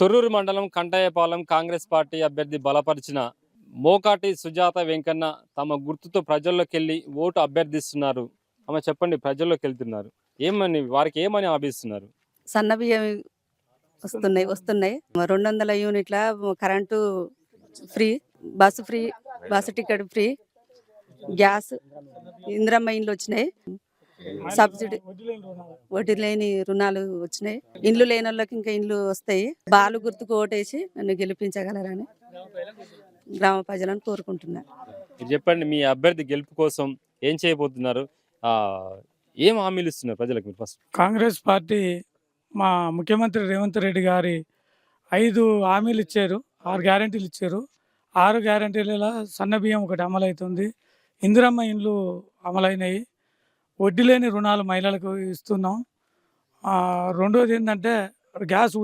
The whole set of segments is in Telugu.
తొర్రూరు మండలం కంటయ్యపాలెం కాంగ్రెస్ పార్టీ అభ్యర్థి బలపరిచిన మోకాటి సుజాత వెంకన్న తమ గుర్తుతో ప్రజల్లోకెళ్ళి ఓటు అభ్యర్థిస్తున్నారు. ఆమె చెప్పండి, ప్రజల్లోకి వెళ్తున్నారు, ఏమని వారికి ఏమని ఆభిస్తున్నారు? సన్న బియ్యం వస్తున్నాయి 200 యూనిట్ల current free, bus ticket free, gas, Indiramma ఇండ్లు వచ్చినాయి, సబ్సిడీ, వడ్డీ లేని రుణాలు వచ్చినాయి, ఇండ్లు లేని వాళ్ళకి ఇంకా ఇండ్లు వస్తాయి. బాలు గుర్తుకు ఓటేసి నన్ను గెలిపించగలరని గ్రామ ప్రజలను కోరుకుంటున్నా. మీరు చెప్పండి, మీ అభ్యర్థి గెలుపు కోసం ఏం చేయబోతున్నారు? ఏం హామీలు ఇస్తున్నారు ప్రజలకు? మీరు ఫస్ట్ కాంగ్రెస్ పార్టీ మా ముఖ్యమంత్రి రేవంత్ రెడ్డి గారి 5 హామీలు ఇచ్చారు, 6 గ్యారెంటీలు ఇచ్చారు. 6 గ్యారెంటీల సన్నబియ్యం ఒకటి అమలవుతుంది, ఇందిరమ్మ ఇండ్లు అమలైనవి, వడ్డీ లేని రుణాలు మహిళలకు ఇస్తున్నాం. రెండోది ఏంటంటే గ్యాస్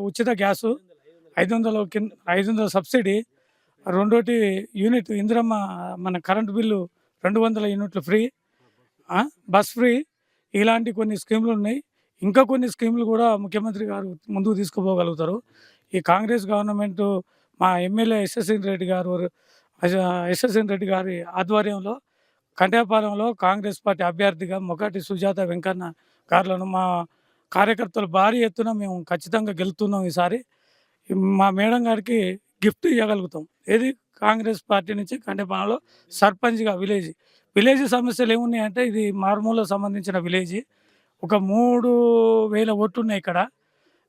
ఉచిత గ్యాసు 500 సబ్సిడీ, రెండోటి యూనిట్ ఇందిరమ్మ మన కరెంటు బిల్లు 200 యూనిట్లు ఫ్రీ, బస్ ఫ్రీ, ఇలాంటి కొన్ని స్కీములు ఉన్నాయి. ఇంకా కొన్ని స్కీములు కూడా ముఖ్యమంత్రి గారు ముందుకు తీసుకుపోగలుగుతారు. ఈ కాంగ్రెస్ గవర్నమెంట్ మా ఎమ్మెల్యే ఎస్ఎస్ఎన్ రెడ్డి గారి ఆధ్వర్యంలో కంటేపాలెంలో కాంగ్రెస్ పార్టీ అభ్యర్థిగా మొకాటి సుజాత వెంకన్న గారులను మా కార్యకర్తలు భారీ ఎత్తున మేము ఖచ్చితంగా గెలుతున్నాం. ఈసారి మా మేడం గారికి గిఫ్ట్ ఇవ్వగలుగుతాం. ఏది కాంగ్రెస్ పార్టీ నుంచి కంటేపాలెంలో సర్పంచ్గా విలేజ్ సమస్యలు ఏమున్నాయంటే, ఇది మారుమూల సంబంధించిన విలేజ్. ఒక 3000 ఓట్లు ఉన్నాయి ఇక్కడ.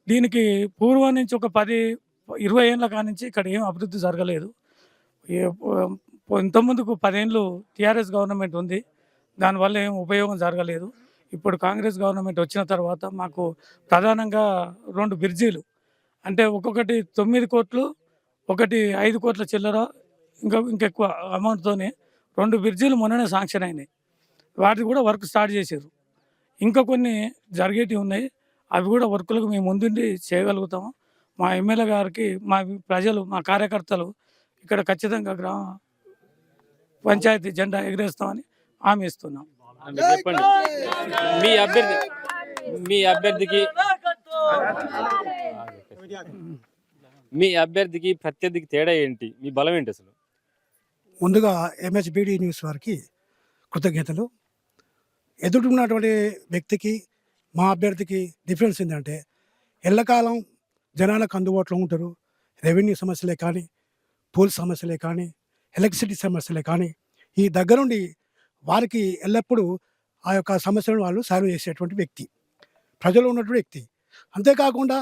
దీనికి పూర్వం నుంచి ఒక 10-20 ఏళ్ళ కానించి ఇక్కడ ఏం అభివృద్ధి జరగలేదు. ఇంతకుముందుకు 10 ఏళ్ళు టీఆర్ఎస్ గవర్నమెంట్ ఉంది, దానివల్ల ఏం ఉపయోగం జరగలేదు. ఇప్పుడు కాంగ్రెస్ గవర్నమెంట్ వచ్చిన తర్వాత మాకు ప్రధానంగా 2 బ్రిడ్జీలు, అంటే ఒక్కొక్కటి 9 కోట్లు, ఒకటి 5 కోట్ల చిల్లర, ఇంకెక్కువ అమౌంట్తోనే 2 బ్రిడ్జీలు మొన్ననే శాంక్షన్ అయినాయి. వాటికి కూడా వర్క్ స్టార్ట్ చేశారు. ఇంకా కొన్ని జరిగేటివి ఉన్నాయి, అవి కూడా వర్కులకు మేము ముందుండి చేయగలుగుతాము. మా ఎమ్మెల్యే గారికి మా ప్రజలు, మా కార్యకర్తలు ఇక్కడ ఖచ్చితంగా గ్రామ పంచాయతీ జెండా ఎగరేస్తామని హామీ ఇస్తున్నాం. చెప్పండి, మీ అభ్యర్థికి ప్రత్యర్థికి తేడా ఏంటి? మీ బలం ఏంటి అసలు? ముందుగా ఎంహెచ్బిడి న్యూస్ వారికి కృతజ్ఞతలు. ఎదుటిన్నటువంటి వ్యక్తికి మా అభ్యర్థికి డిఫరెన్స్ ఏంటంటే, ఎల్లకాలం జనాలకు అందుబాటులో ఉంటారు. రెవెన్యూ సమస్యలే కానీ, పోలీస్ సమస్యలే కానీ, ఎలక్ట్రిసిటీ సమస్యలే కానీ, ఈ దగ్గరుండి వారికి ఎల్లప్పుడూ ఆ యొక్క సమస్యలను వాళ్ళు సాల్వ్ చేసేటువంటి వ్యక్తి, ప్రజలు ఉన్నటువంటి వ్యక్తి. అంతేకాకుండా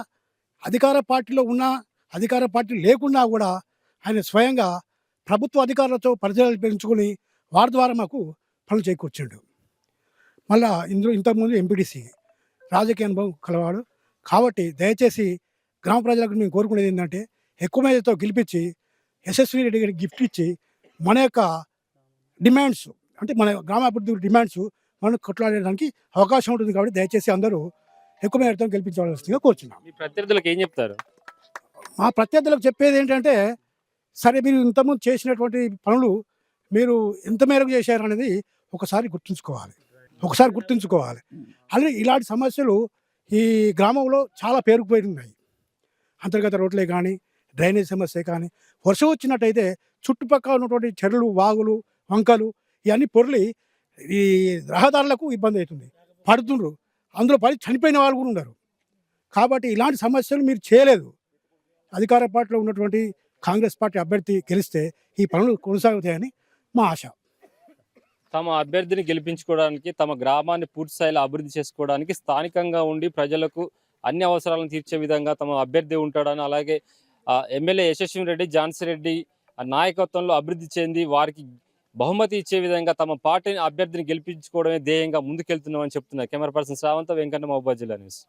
అధికార పార్టీలో ఉన్నా, అధికార పార్టీ లేకున్నా కూడా ఆయన స్వయంగా ప్రభుత్వ అధికారులతో పరిచయాలు పెంచుకొని వారి ద్వారా మాకు పనులు చేకూర్చాడు. మళ్ళా ఇంతకుముందు ఎంపీటీసీ రాజకీయ అనుభవం కలవాడు కాబట్టి, దయచేసి గ్రామ ప్రజలకు మేము కోరుకునేది ఏంటంటే, ఎక్కువ మేరతో గెలిపించి యశస్వి రెడ్డి గారికి గిఫ్ట్ ఇచ్చి మన యొక్క డిమాండ్స్, అంటే మన గ్రామాభివృద్ధి డిమాండ్స్ మనం కొట్లాడడానికి అవకాశం ఉంటుంది. కాబట్టి దయచేసి అందరూ ఎక్కువ మేరతో గెలిపించవలసిందిగా కోరుచున్నాం. మీ ప్రత్యర్థులకు ఏం చెప్తారు? మా ప్రత్యర్థులకు చెప్పేది ఏంటంటే, సరే మీరు ఇంతకుముందు చేసినటువంటి పనులు మీరు ఎంత మేరకు చేశారు అనేది ఒకసారి గుర్తుంచుకోవాలి. అలాగే ఇలాంటి సమస్యలు ఈ గ్రామంలో చాలా పేరుకుపోయి ఉన్నాయి. అంతర్గత రోడ్లే కానీ, డ్రైనేజ్ సమస్య కానీ, వర్షం వచ్చినట్టయితే చుట్టుపక్కల ఉన్నటువంటి చెరువులు, వాగులు, వంకలు ఇవన్నీ పొర్లి ఈ రహదారులకు ఇబ్బంది అవుతుంది. పడుతుండ్రు, అందులో పడి చనిపోయిన వాళ్ళు కూడా ఉన్నారు. కాబట్టి ఇలాంటి సమస్యలు మీరు చేయలేదు. అధికార పార్టీలో ఉన్నటువంటి కాంగ్రెస్ పార్టీ అభ్యర్థి గెలిస్తే ఈ పనులు కొనసాగుతాయని మా ఆశ. తమ అభ్యర్థిని గెలిపించుకోవడానికి, తమ గ్రామాన్ని పూర్తి స్థాయిలో అభివృద్ధి చేసుకోవడానికి స్థానికంగా ఉండి ప్రజలకు అన్ని అవసరాలను తీర్చే విధంగా తమ అభ్యర్థి ఉంటాడని, అలాగే ఎమ్మెల్యే యశస్వి రెడ్డి, ఝాన్సీ రెడ్డి నాయకత్వంలో అభివృద్ధి చెంది వారికి బహుమతి ఇచ్చే విధంగా తమ పార్టీని అభ్యర్థిని గెలిపించుకోవడమే ధ్యేయంగా ముందుకెళ్తున్నామని చెప్తున్నారు. కెమెరా పర్సన్ శ్రావంత్, వెంకన్న, మహబూబాబాద్ జిల్లా న్యూస్.